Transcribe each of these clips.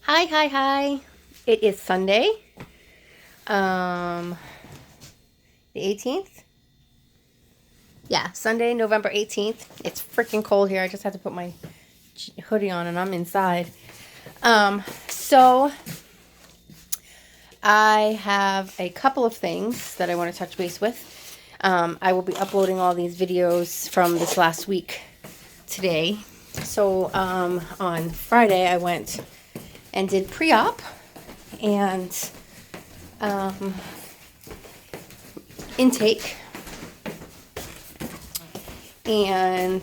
Hi. It is Sunday, the 18th. Yeah, Sunday, November 18th. It's freaking cold here. I just had to put my hoodie on and I'm inside. So I have a couple of things that I want to touch base with. I will be uploading all these videos from this last week today. So on Friday, I went and did pre-op and intake, and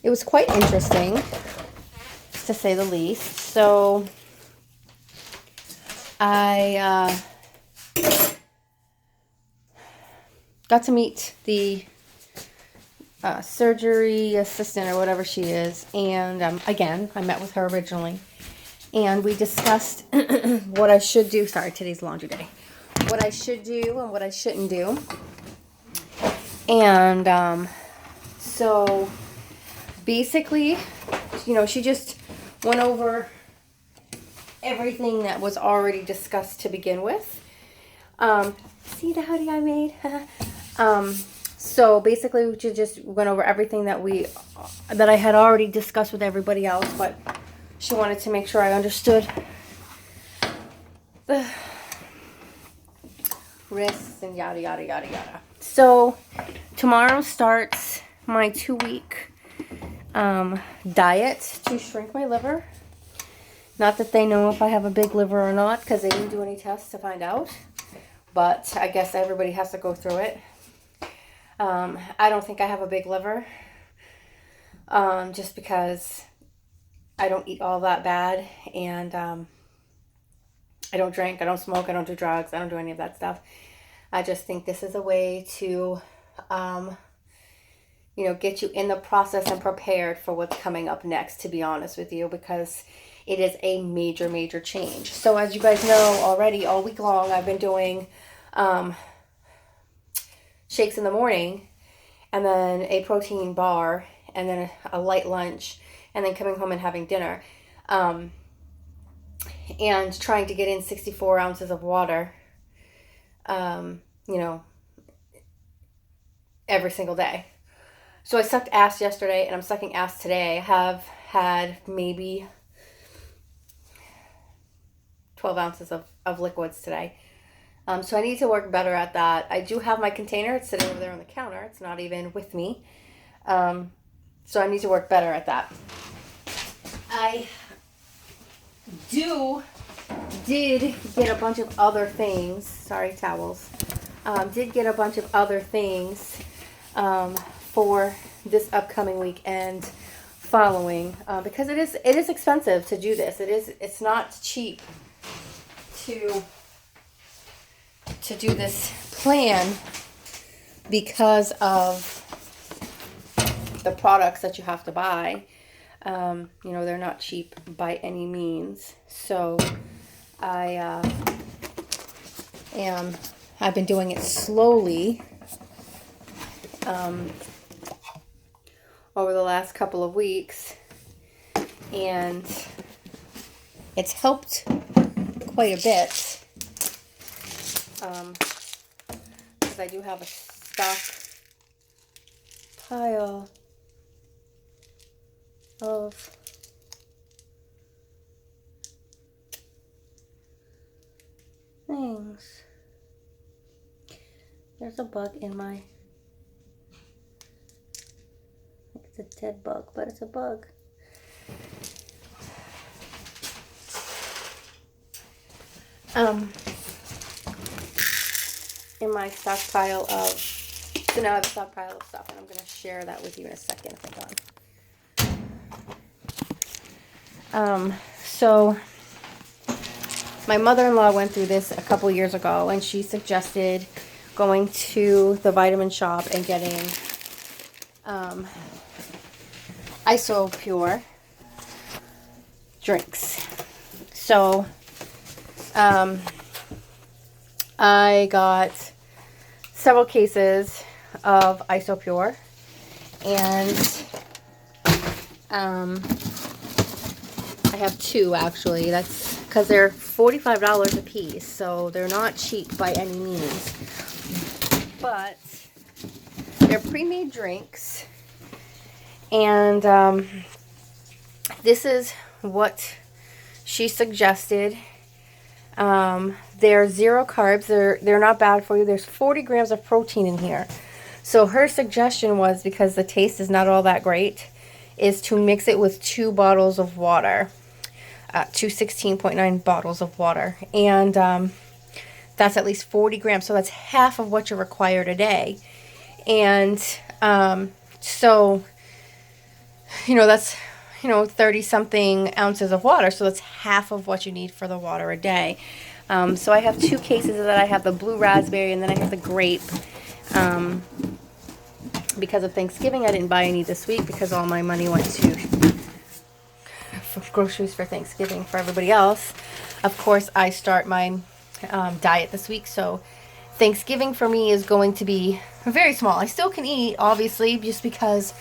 it was quite interesting, to say the least. So I got to meet the surgery assistant or whatever she is, and again, I met with her originally, and we discussed what I should do. Sorry, today's laundry day. What I should do and what I shouldn't do. And so basically, she just went over everything that was already discussed to begin with. See the hoodie I made? So basically, we just went over everything that I had already discussed with everybody else, but she wanted to make sure I understood the risks and yada, yada, yada, yada. So tomorrow starts my 2-week diet to shrink my liver. Not that they know if I have a big liver or not, because they didn't do any tests to find out. But I guess everybody has to go through it. I don't think I have a big liver, just because I don't eat all that bad, and I don't drink, I don't smoke, I don't do drugs, I don't do any of that stuff. I just think this is a way to, get you in the process and prepared for what's coming up next, to be honest with you, because it is a major, major change. So as you guys know already, all week long, I've been doing shakes in the morning, and then a protein bar, and then a light lunch, and then coming home and having dinner, and trying to get in 64 ounces of water, every single day. So I sucked ass yesterday, and I'm sucking ass today. I have had maybe 12 ounces of liquids today. So I need to work better at that. I do have my container. It's sitting over there on the counter. It's not even with me. So I need to work better at that. I did get a bunch of other things. Sorry, towels. Did get a bunch of other things for this upcoming week and following, because it is expensive to do this. It's not cheap to do this plan because of the products that you have to buy. They're not cheap by any means. So I've been doing it slowly over the last couple of weeks, and it's helped quite a bit. Because I do have a stock pile of things. There's a bug in my... It's a dead bug, but it's a bug. In my stockpile of... So now I have a stockpile of stuff, and I'm going to share that with you in a second. Hold on. So my mother-in-law went through this a couple years ago, and she suggested going to the vitamin shop and getting IsoPure drinks. So I got several cases of IsoPure, and I have two actually. That's because they're $45 a piece, so they're not cheap by any means. But they're pre-made drinks, and this is what she suggested. They're 0 carbs. They're not bad for you. There's 40 grams of protein in here. So her suggestion was, because the taste is not all that great, is to mix it with 2 bottles of water. 2 16.9 bottles of water. And that's at least 40 grams. So that's half of what you're required a day. And so, you know, that's, 30 something ounces of water. So that's half of what you need for the water a day. So I have 2 cases of that. I have the blue raspberry, and then I have the grape. Because of Thanksgiving, I didn't buy any this week because all my money went to groceries for Thanksgiving for everybody else. Of course, I start my diet this week, so Thanksgiving for me is going to be very small. I still can eat, obviously, just because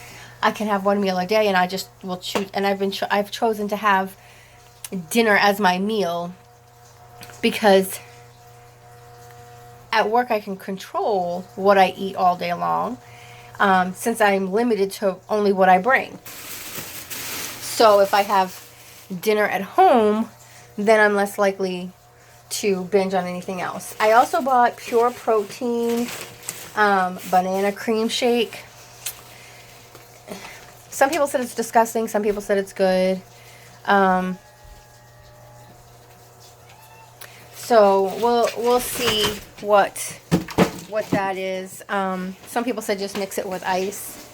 I can have 1 meal a day, and I just will choose. And I've chosen to have dinner as my meal because at work I can control what I eat all day long, since I'm limited to only what I bring. So if I have dinner at home, then I'm less likely to binge on anything else. I also bought Pure Protein banana cream shake. Some people said it's disgusting. Some people said it's good. So we'll see what that is. Some people said just mix it with ice.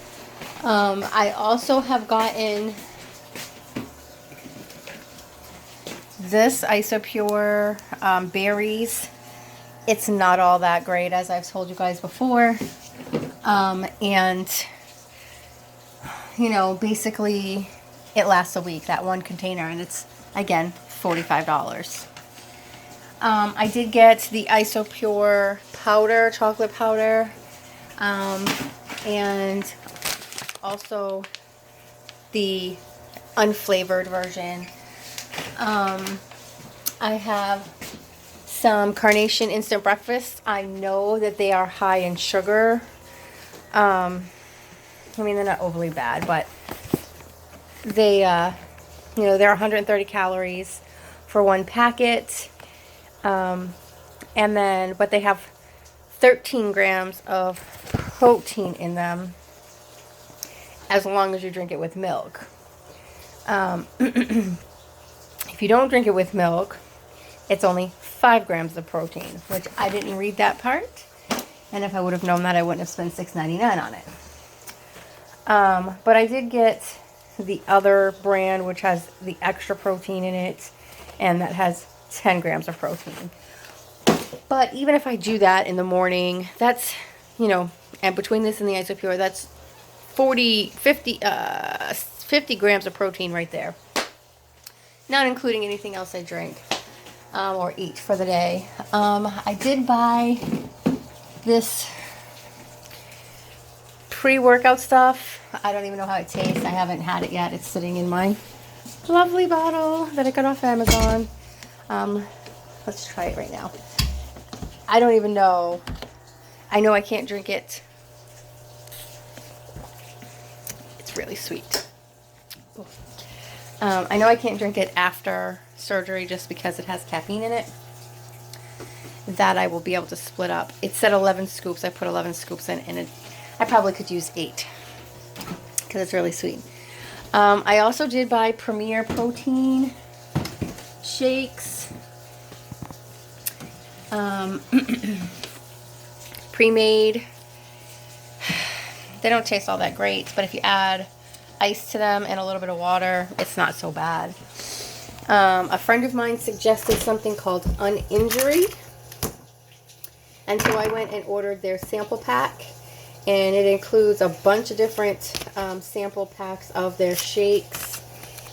I also have gotten this Isopure berries. It's not all that great, as I've told you guys before. And basically it lasts a week, that one container, and it's, again, $45. I did get the Isopure powder, chocolate powder, and also the unflavored version. I have some Carnation Instant Breakfast. I know that they are high in sugar. They're not overly bad, but they, they're 130 calories for 1 packet. But they have 13 grams of protein in them, as long as you drink it with milk. If you don't drink it with milk, it's only 5 grams of protein, which I didn't read that part. And if I would have known that, I wouldn't have spent $6.99 on it. But I did get the other brand, which has the extra protein in it, and that has 10 grams of protein. But even if I do that in the morning, that's, and between this and the Isopure, that's 50 grams of protein right there. Not including anything else I drink or eat for the day. I did buy this pre-workout stuff. I don't even know how it tastes. I haven't had it yet. It's sitting in my lovely bottle that I got off Amazon. Let's try it right now. I don't even know. I know I can't drink it. It's really sweet. I know I can't drink it after surgery just because it has caffeine in it. That I will be able to split up. It said 11 scoops. I put 11 scoops in, and I probably could use 8 because it's really sweet. I also did buy Premier Protein shakes. Pre-made. They don't taste all that great, but if you add ice to them and a little bit of water, it's not so bad. A friend of mine suggested something called Uninjury, and so I went and ordered their sample pack, and it includes a bunch of different sample packs of their shakes,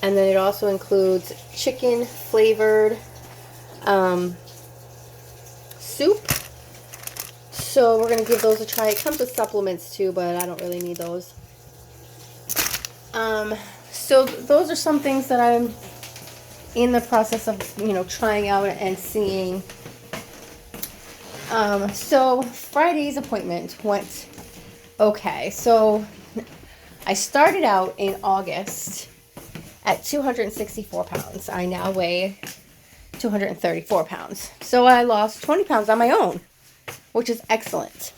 and then it also includes chicken flavored soup. So we're going to give those a try. It comes with supplements too, but I don't really need those. So those are some things that I'm in the process of, you know, trying out and seeing. So Friday's appointment went okay. So I started out in August at 264 pounds. I now weigh 234 pounds. So I lost 20 pounds on my own, which is excellent.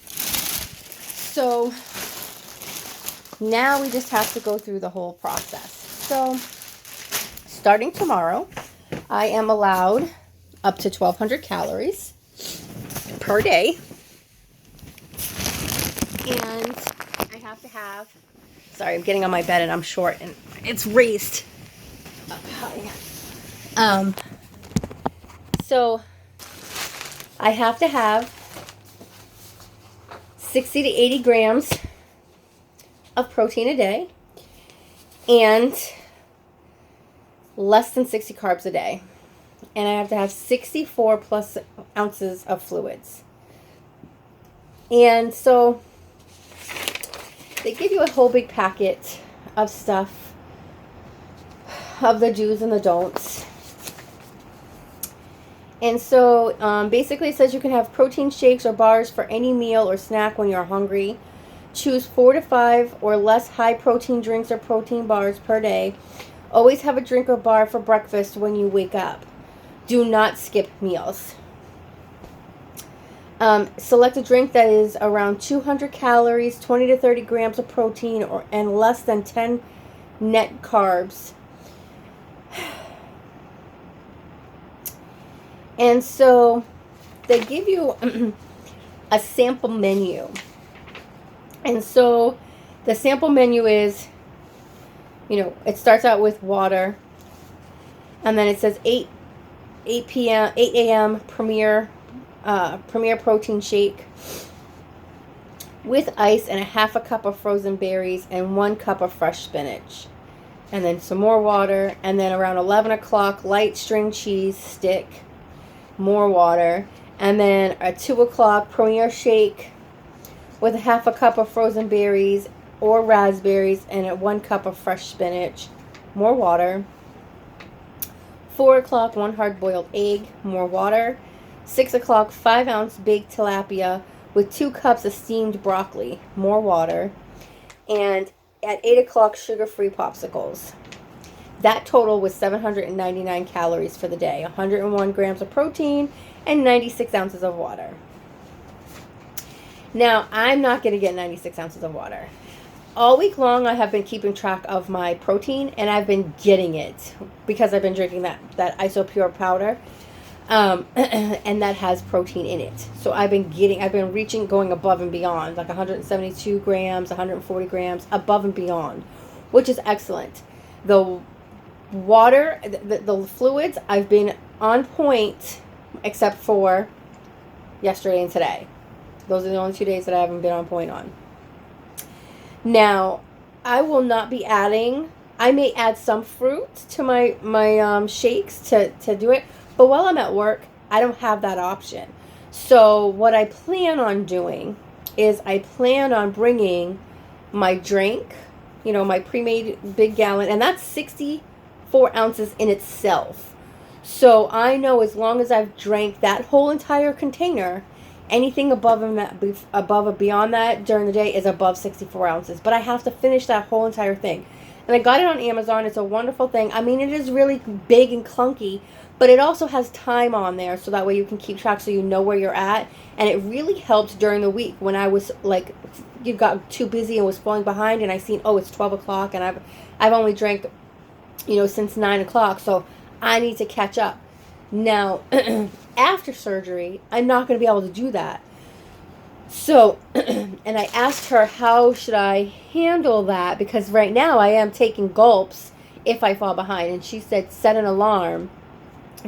So now we just have to go through the whole process. So starting tomorrow, I am allowed up to 1,200 calories per day. And I have to have, sorry, I'm getting on my bed and I'm short and it's raised up high. So I have to have 60 to 80 grams of protein a day and less than 60 carbs a day. And I have to have 64 plus ounces of fluids. And so they give you a whole big packet of stuff, of the do's and the don'ts. And so basically it says you can have protein shakes or bars for any meal or snack when you're hungry. Choose 4 to 5 or less high protein drinks or protein bars per day. Always have a drink or bar for breakfast when you wake up. Do not skip meals. Select a drink that is around 200 calories, 20 to 30 grams of protein, and less than 10 net carbs. And so they give you a sample menu. And so the sample menu is, you know, it starts out with water. And then it says 8 a.m. Premier protein shake with ice and a half a cup of frozen berries and 1 cup of fresh spinach. And then some more water. And then around 11 o'clock, light string cheese stick, more water. And then at 2 o'clock, Premier shake with a half a cup of frozen berries or raspberries and 1 cup of fresh spinach, more water. 4 o'clock, 1 hard-boiled egg, more water. 6 o'clock, 5-ounce baked tilapia with 2 cups of steamed broccoli, more water. And at 8 o'clock, sugar-free popsicles. That total was 799 calories for the day, 101 grams of protein, and 96 ounces of water. Now, I'm not going to get 96 ounces of water. All week long, I have been keeping track of my protein, and I've been getting it because I've been drinking that Isopure powder, and that has protein in it. So I've been reaching, going above and beyond, like 172 grams, 140 grams, above and beyond, which is excellent. The water, the fluids, I've been on point, except for yesterday and today. Those are the only 2 days that I haven't been on point on. Now, I will not be adding, I may add some fruit to my shakes to do it, but while I'm at work, I don't have that option. So what I plan on doing is I plan on bringing my drink, you know, my pre-made big gallon, and that's 64 ounces in itself. So I know as long as I've drank that whole entire container, anything above and beyond that during the day is above 64 ounces. But I have to finish that whole entire thing. And I got it on Amazon. It's a wonderful thing. I mean, it is really big and clunky, but it also has time on there so that way you can keep track so you know where you're at. And it really helped during the week when I was like, you got too busy and was falling behind, and I seen, oh, it's 12 o'clock and I've only drank, you know, since 9 o'clock. So I need to catch up. Now, after surgery, I'm not going to be able to do that. So, and I asked her, how should I handle that? Because right now I am taking gulps if I fall behind. And she said, set an alarm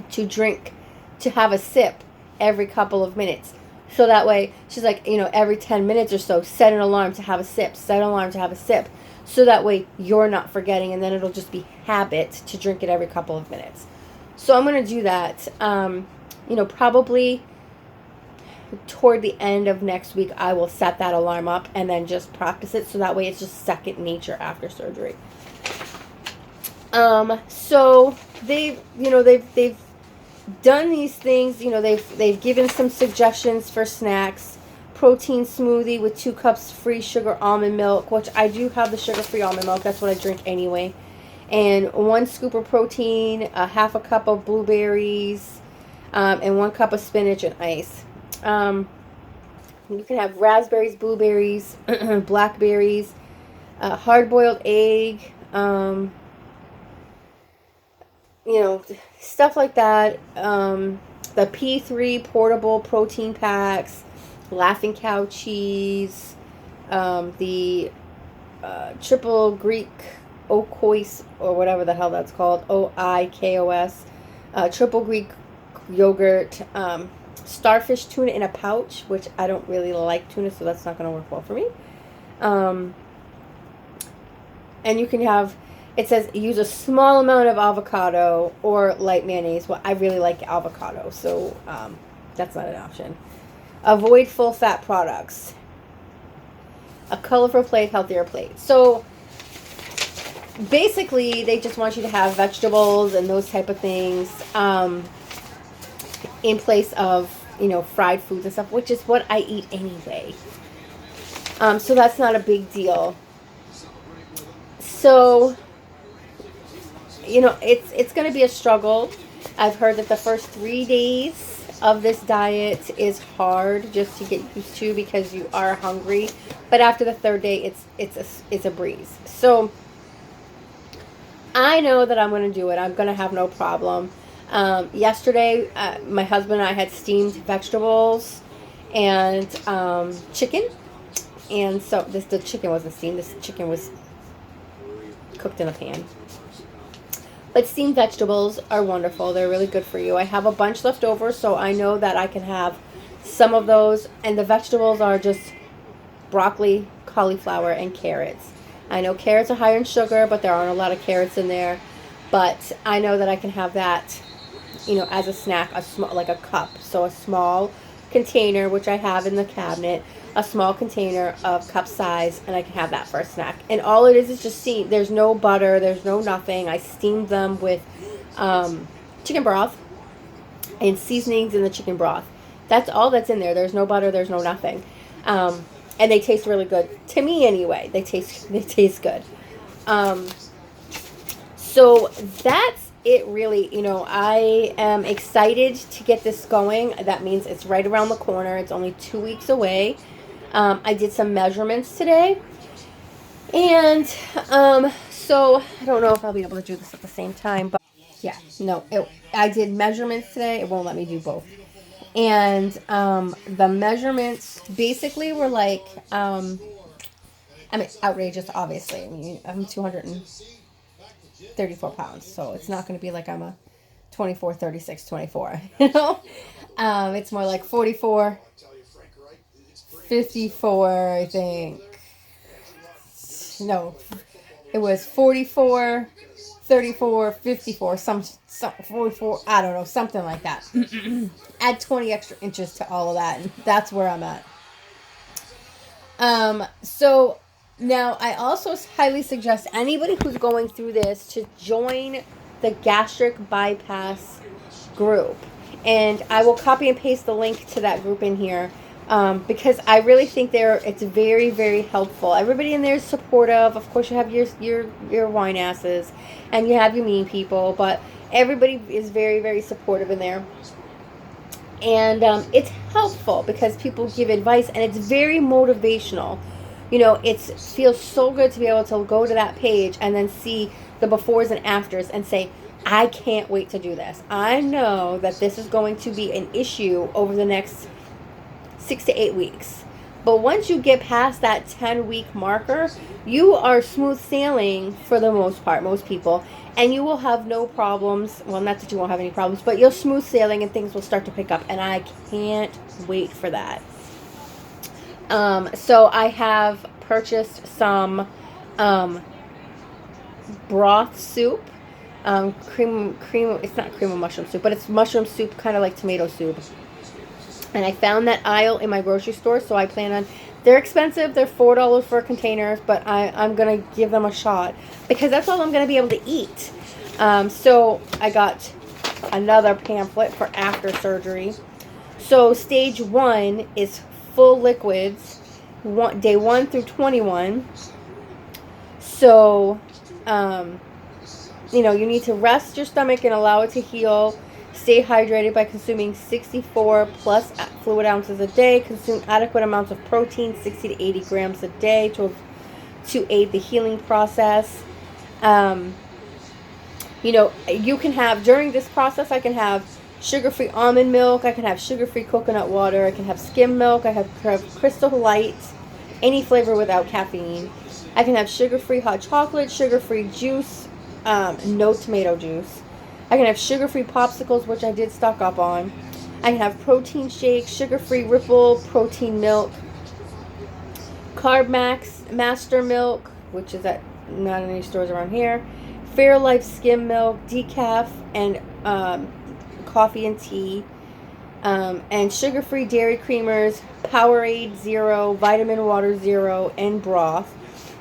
to have a sip every couple of minutes. So that way, she's like, you know, every 10 minutes or so, set an alarm to have a sip, set an alarm to have a sip. So that way you're not forgetting, and then it'll just be habit to drink it every couple of minutes. So I'm going to do that, you know, probably toward the end of next week. I will set that alarm up and then just practice it. So that way it's just second nature after surgery. So they've done these things. They've given some suggestions for snacks. Protein smoothie with 2 cups free sugar almond milk, which I do have the sugar-free almond milk. That's what I drink anyway. And 1 scoop of protein, a half a cup of blueberries, and 1 cup of spinach and ice. You can have raspberries, blueberries, blackberries, hard-boiled egg, stuff like that. The P3 portable protein packs, Laughing Cow cheese, the triple Greek oikos, or whatever the hell that's called, OIKOS, triple Greek yogurt, starfish tuna in a pouch, which I don't really like tuna, so that's not going to work well for me. And you can have, it says use a small amount of avocado or light mayonnaise. Well, I really like avocado, so that's not an option. Avoid full fat products. A colorful plate, healthier plate. So basically, they just want you to have vegetables and those type of things in place of, fried foods and stuff, which is what I eat anyway. So that's not a big deal. So, it's going to be a struggle. I've heard that the first 3 days of this diet is hard just to get used to because you are hungry. But after the 3rd day, it's a breeze. So I know that I'm going to do it. I'm going to have no problem. Yesterday, my husband and I had steamed vegetables and chicken. And so the chicken wasn't steamed. This chicken was cooked in a pan. But steamed vegetables are wonderful. They're really good for you. I have a bunch left over, so I know that I can have some of those. And the vegetables are just broccoli, cauliflower, and carrots. I know carrots are higher in sugar, but there aren't a lot of carrots in there. But I know that I can have that, as a snack, like a cup. So a small container, which I have in the cabinet, a small container of cup size, and I can have that for a snack. And all it is just steamed. There's no butter, there's no nothing. I steamed them with chicken broth and seasonings in the chicken broth. That's all that's in there. There's no butter, there's no nothing. And they taste really good. To me anyway, they taste good. So that's it really. I am excited to get this going. That means it's right around the corner. It's only 2 weeks away. I did some measurements today. And so I don't know if I'll be able to do this at the same time. But yeah, no. I did measurements today. It won't let me do both. And the measurements basically were like, outrageous, obviously. I'm 234 pounds. So it's not going to be like I'm a 24, 36, 24. It's more like 44. 54, I think. No, it was 44, 34, 54, some 44, I don't know, something like that. Add 20 extra inches to all of that, and that's where I'm at. So now I also highly suggest anybody who's going through this to join the gastric bypass group. And I will copy and paste the link to that group in here. Because I really think it's very, very helpful. Everybody in there is supportive. Of course, you have your wine asses, and you have your mean people, but everybody is very, very supportive in there. And it's helpful because people give advice, and it's very motivational. It feels so good to be able to go to that page and then see the befores and afters and say, I can't wait to do this. I know that this is going to be an issue over the next 6 to 8 weeks. But once you get past that 10-week marker, you are smooth sailing for the most part, most people, and you will have no problems. Well, not that you won't have any problems, but you'll smooth sailing and things will start to pick up, and I can't wait for that. So I have purchased some broth soup. Cream, it's not cream of mushroom soup, but it's mushroom soup, kind of like tomato soup. And I found that aisle in my grocery store, so I plan on, they're expensive, they're $4 for containers, but I'm going to give them a shot, because that's all I'm going to be able to eat. So I got another pamphlet for after surgery. So stage 1 is full liquids, day 1 through 21. So, you need to rest your stomach and allow it to heal. Stay hydrated by consuming 64 plus fluid ounces a day. Consume adequate amounts of protein, 60 to 80 grams a day to aid the healing process. You can have, during this process, I can have sugar-free almond milk. I can have sugar-free coconut water. I can have skim milk. I have Crystal Light, any flavor without caffeine. I can have sugar-free hot chocolate, sugar-free juice, no tomato juice. I can have sugar-free popsicles, which I did stock up on. I can have protein shakes, sugar-free Ripple, protein milk, Carb Master milk, which is at not in any stores around here. Fairlife skim milk, decaf, and coffee and tea. And sugar-free dairy creamers, Powerade Zero, Vitamin Water Zero, and broth.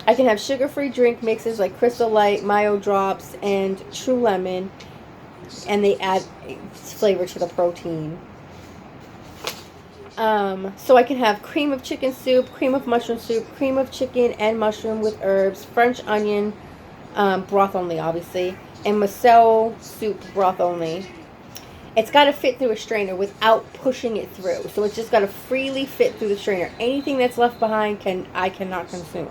I can have sugar-free drink mixes like Crystal Light, Mayo Drops, and True Lemon. And they add flavor to the protein. So I can have cream of chicken soup, cream of mushroom soup, cream of chicken and mushroom with herbs, French onion, broth only obviously, and miso soup, broth only. It's got to fit through a strainer without pushing it through. So it's just got to freely fit through the strainer. Anything that's left behind I cannot consume.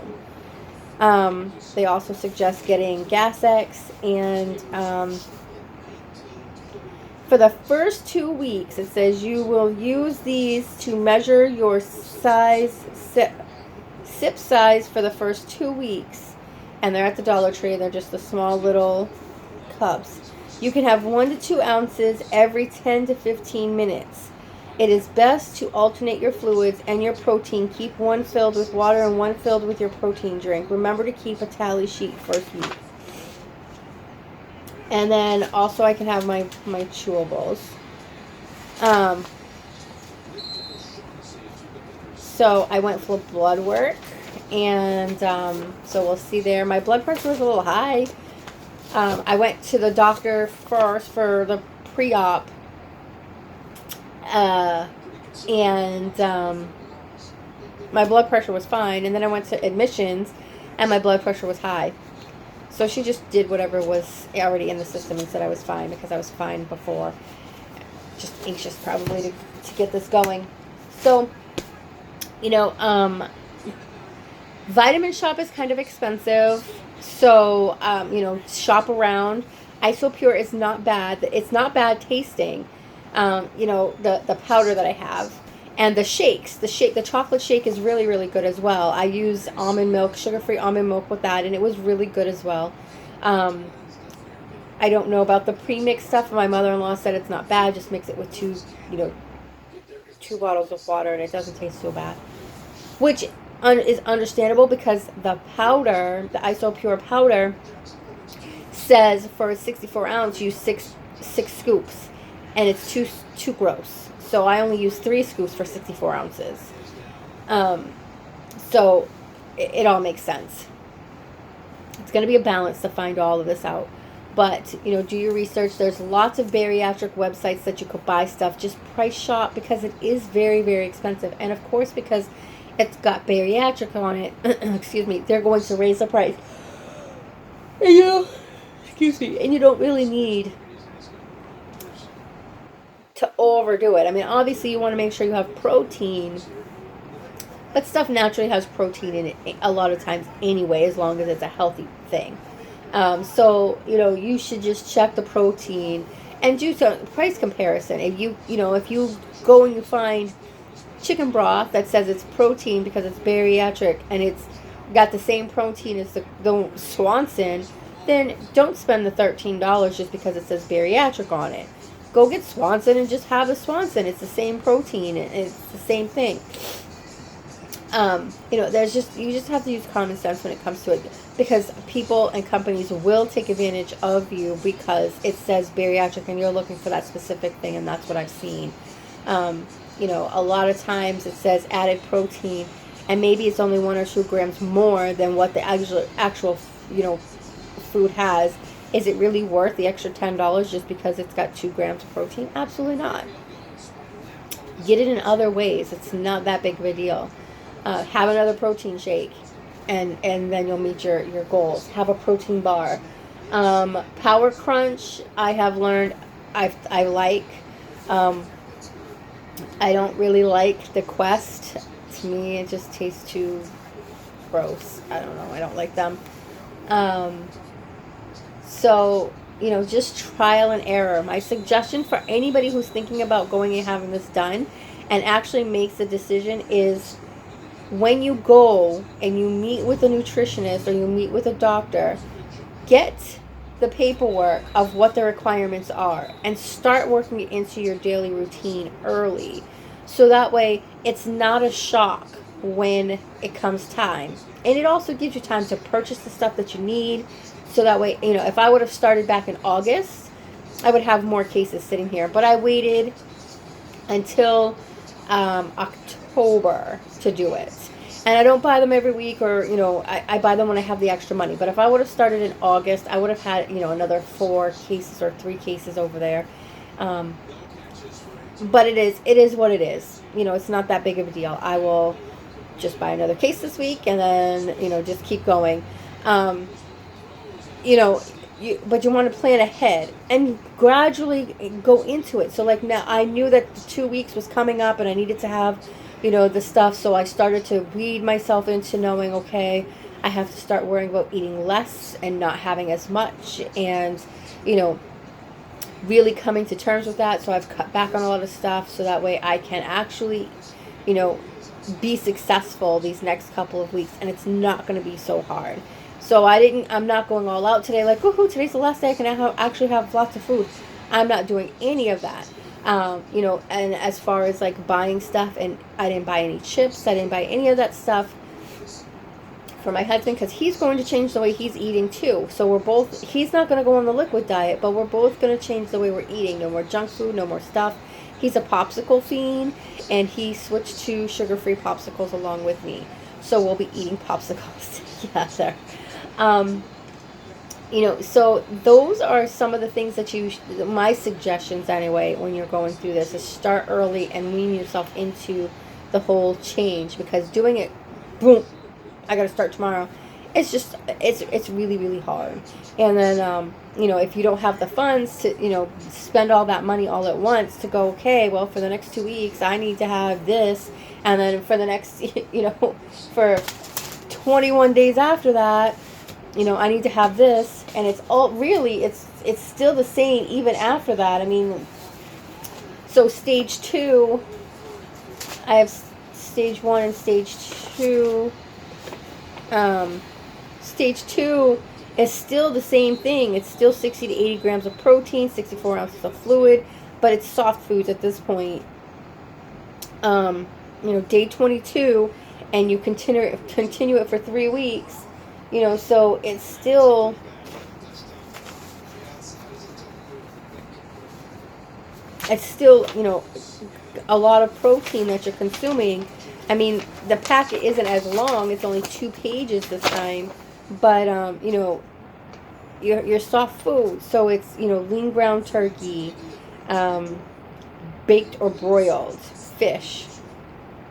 They also suggest getting Gastric, and for the first 2 weeks, it says you will use these to measure your sip size for the first 2 weeks. And they're at the Dollar Tree. They're just the small little cups. You can have 1 to 2 ounces every 10 to 15 minutes. It is best to alternate your fluids and your protein. Keep one filled with water and one filled with your protein drink. Remember to keep a tally sheet first week. And then also I can have my chewables. So I went for blood work, and so we'll see there. My blood pressure was a little high. I went to the doctor first for the pre-op, and my blood pressure was fine. And then I went to admissions, and my blood pressure was high. So she just did whatever was already in the system and said I was fine because I was fine before. Just anxious probably to get this going. So, Vitamin Shop is kind of expensive. So, shop around. Isopure is not bad. It's not bad tasting. The powder that I have. And the shakes, the chocolate shake is really, really good as well. I use almond milk, sugar-free almond milk with that, and it was really good as well. I don't know about the pre-mix stuff. My mother-in-law said it's not bad. Just mix it with two bottles of water, and it doesn't taste so bad. Which is understandable because the powder, the Isopure powder, says for a 64 ounce, use six scoops, and it's too gross. So I only use 3 scoops for 64 ounces. So it all makes sense. It's going to be a balance to find all of this out. But, do your research. There's lots of bariatric websites that you could buy stuff. Just price shop because it is very, very expensive. And, of course, because it's got bariatric on it, excuse me, they're going to raise the price. And, and you don't really need to overdo it. I mean, obviously you want to make sure you have protein, but stuff naturally has protein in it a lot of times anyway, as long as it's a healthy thing. So you should just check the protein and do some price comparison. If you go and you find chicken broth that says it's protein because it's bariatric and it's got the same protein as the Swanson, then don't spend the $13 just because it says bariatric on it. Go get Swanson and just have a Swanson. It's the same protein. It's the same thing. You just have to use common sense when it comes to it, because people and companies will take advantage of you because it says bariatric and you're looking for that specific thing, and that's what I've seen. A lot of times it says added protein, and maybe it's only 1 or 2 grams more than what the actual food has, Is it really worth the extra $10 just because it's got 2 grams of protein? Absolutely not. Get it in other ways. It's not that big of a deal. Have another protein shake, and then you'll meet your goals. Have a protein bar. Power Crunch, I have learned I like. I don't really like the Quest. To me, it just tastes too gross. I don't know. I don't like them. So, just trial and error. My suggestion for anybody who's thinking about going and having this done and actually makes a decision is, when you go and you meet with a nutritionist or you meet with a doctor, get the paperwork of what the requirements are and start working it into your daily routine early. So that way it's not a shock when it comes time. And it also gives you time to purchase the stuff that you need. So that way, if I would have started back in August, I would have more cases sitting here. But I waited until October to do it. And I don't buy them every week, or, I buy them when I have the extra money. But if I would have started in August, I would have had, another 4 cases or 3 cases over there. But it is what it is. It's not that big of a deal. I will just buy another case this week and then, just keep going. But you want to plan ahead and gradually go into it. So like now I knew that the 2 weeks was coming up and I needed to have, the stuff. So I started to weed myself into knowing, okay, I have to start worrying about eating less and not having as much, and, really coming to terms with that. So I've cut back on a lot of stuff so that way I can actually, be successful these next couple of weeks, and it's not going to be so hard. So I'm not going all out today like, woohoo, today's the last day I can actually have lots of food. I'm not doing any of that. And as far as like buying stuff, and I didn't buy any chips, I didn't buy any of that stuff for my husband, because he's going to change the way he's eating too. So he's not going to go on the liquid diet, but we're both going to change the way we're eating. No more junk food, no more stuff. He's a popsicle fiend, and he switched to sugar-free popsicles along with me. So we'll be eating popsicles together. So those are some of the things that my suggestions anyway, when you're going through this, is start early and wean yourself into the whole change, because doing it, boom, I got to start tomorrow. It's really, really hard. And then, if you don't have the funds to, spend all that money all at once to go, okay, well, for the next 2 weeks, I need to have this. And then for the next, for 21 days after that, I need to have this, and it's all really, it's still the same even after that. I mean, so stage 2, I have stage 1 and stage 2. Stage 2 is still the same thing. It's still 60 to 80 grams of protein, 64 ounces of fluid, but it's soft foods at this point. Day 22, and you continue it for 3 weeks. So it's still, a lot of protein that you're consuming. I mean, the packet isn't as long. It's only 2 pages this time. But, your soft food. So it's, lean ground turkey, baked or broiled fish,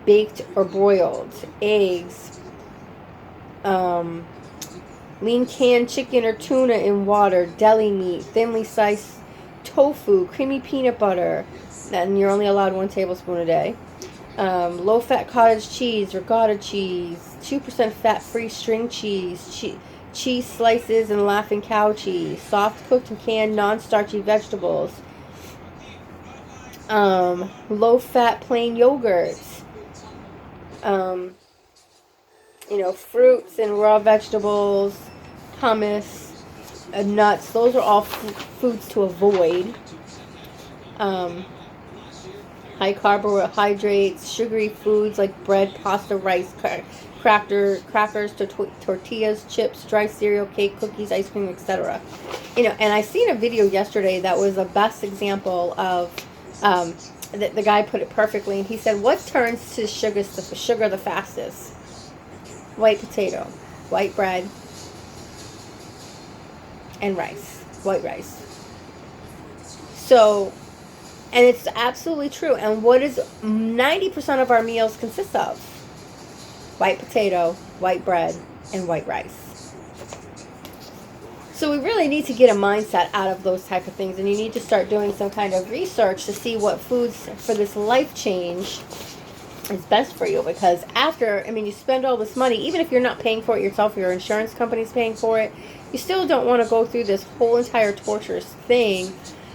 baked or broiled eggs, lean canned chicken or tuna in water, deli meat, thinly sliced tofu, creamy peanut butter, and you're only allowed 1 tablespoon a day. Low-fat cottage cheese, ricotta cheese, 2% fat-free string cheese, cheese slices and Laughing Cow cheese, soft cooked and canned non-starchy vegetables, low-fat plain yogurts, fruits and raw vegetables, hummus, nuts. Those are all foods to avoid. High carbohydrates, sugary foods like bread, pasta, rice, crackers, tortillas, chips, dry cereal, cake, cookies, ice cream, etc. And I seen a video yesterday that was the best example of, the guy put it perfectly, and he said, what turns to sugar the fastest? White potato, white bread, and rice. white rice. So, and it's absolutely true. And what is 90% of our meals consist of? White potato, white bread, and white rice. So we really need to get a mindset out of those type of things, and you need to start doing some kind of research to see what foods for this life change is best for you. Because after, I mean, you spend all this money, even if you're not paying for it yourself, your insurance company's paying for it, you still don't want to go through this whole entire torturous thing.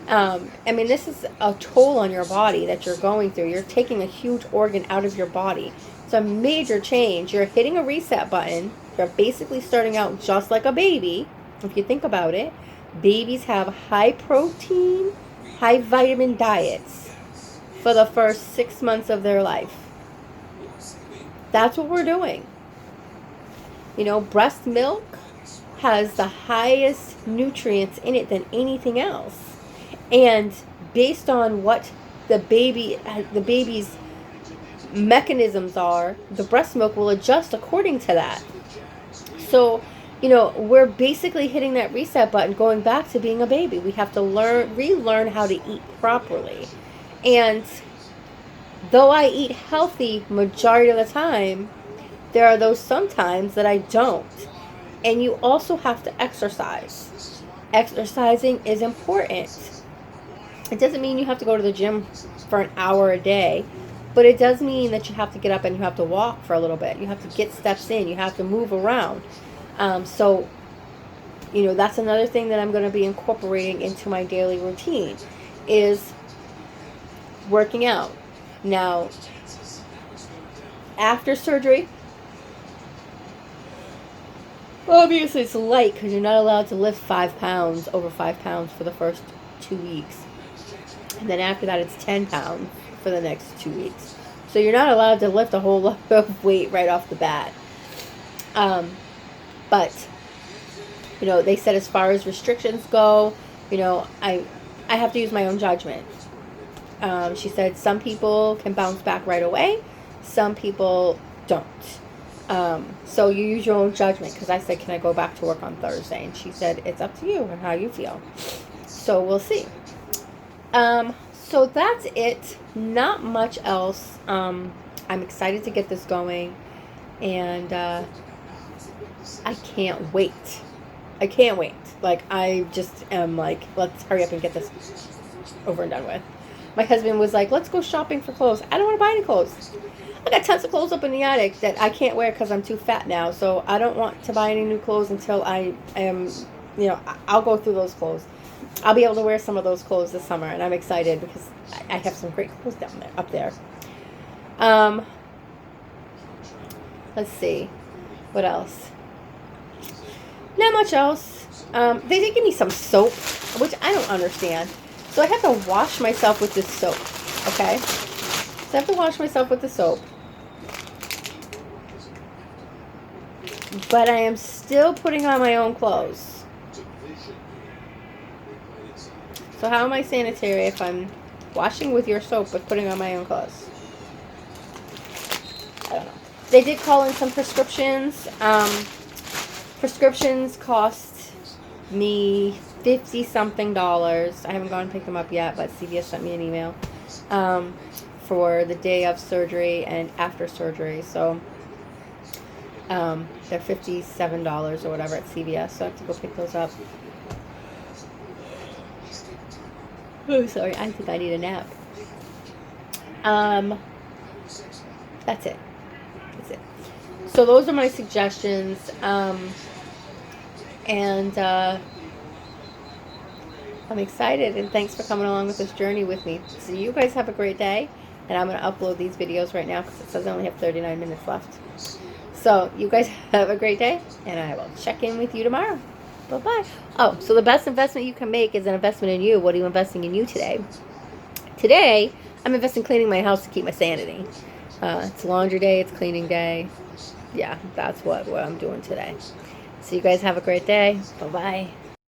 I mean, this is a toll on your body that you're going through. You're taking a huge organ out of your body. It's a major change. You're hitting a reset button. You're basically starting out just like a baby. If you think about it, babies have high protein, high vitamin diets for the first 6 months of their life. That's what we're doing. You know, breast milk has the highest nutrients in it than anything else. And based on what the baby's mechanisms are, the breast milk will adjust according to that. So, you know, we're basically hitting that reset button, going back to being a baby. We have to relearn how to eat properly. And though I eat healthy majority of the time, there are those sometimes that I don't. And you also have to exercise. Exercising is important. It doesn't mean you have to go to the gym for an hour a day, but it does mean that you have to get up and you have to walk for a little bit. You have to get steps in. You have to move around. So, you know, that's another thing that I'm going to be incorporating into my daily routine is working out. Now, after surgery, obviously it's light because you're not allowed to lift 5 pounds, over 5 pounds for the first 2 weeks. And then after that, it's 10 pounds for the next 2 weeks. So you're not allowed to lift a whole lot of weight right off the bat. But, you know, they said as far as restrictions go, you know, I have to use my own judgment. She said some people can bounce back right away. Some people don't. So you use your own judgment. Because I said, can I go back to work on Thursday? And she said, it's up to you and how you feel. So we'll see. So that's it. Not much else. I'm excited to get this going. And I can't wait. I can't wait. Like, I just am like, let's hurry up and get this over and done with. My husband was like, let's go shopping for clothes. I don't want to buy any clothes. I got tons of clothes up in the attic that I can't wear because I'm too fat now. So I don't want to buy any new clothes until I am, you know, I'll go through those clothes. I'll be able to wear some of those clothes this summer. And I'm excited because I have some great clothes up there. Let's see. What else? Not much else. They did give me some soap, which I don't understand. So I have to wash myself with this soap, okay? So I have to wash myself with the soap. But I am still putting on my own clothes. So how am I sanitary if I'm washing with your soap but putting on my own clothes? I don't know. They did call in some prescriptions. Prescriptions cost me $50-something. I haven't gone and picked them up yet, but CVS sent me an email for the day of surgery and after surgery. So they're $57 or whatever at CVS. So I have to go pick those up. Oh, sorry. I think I need a nap. That's it. That's it. So those are my suggestions. And I'm excited, and thanks for coming along with this journey with me. So you guys have a great day, and I'm going to upload these videos right now because it says I only have 39 minutes left. So you guys have a great day, and I will check in with you tomorrow. Bye-bye. Oh, so the best investment you can make is an investment in you. What are you investing in you today? Today, I'm investing in cleaning my house to keep my sanity. It's laundry day, it's cleaning day. Yeah, that's what I'm doing today. So you guys have a great day. Bye-bye.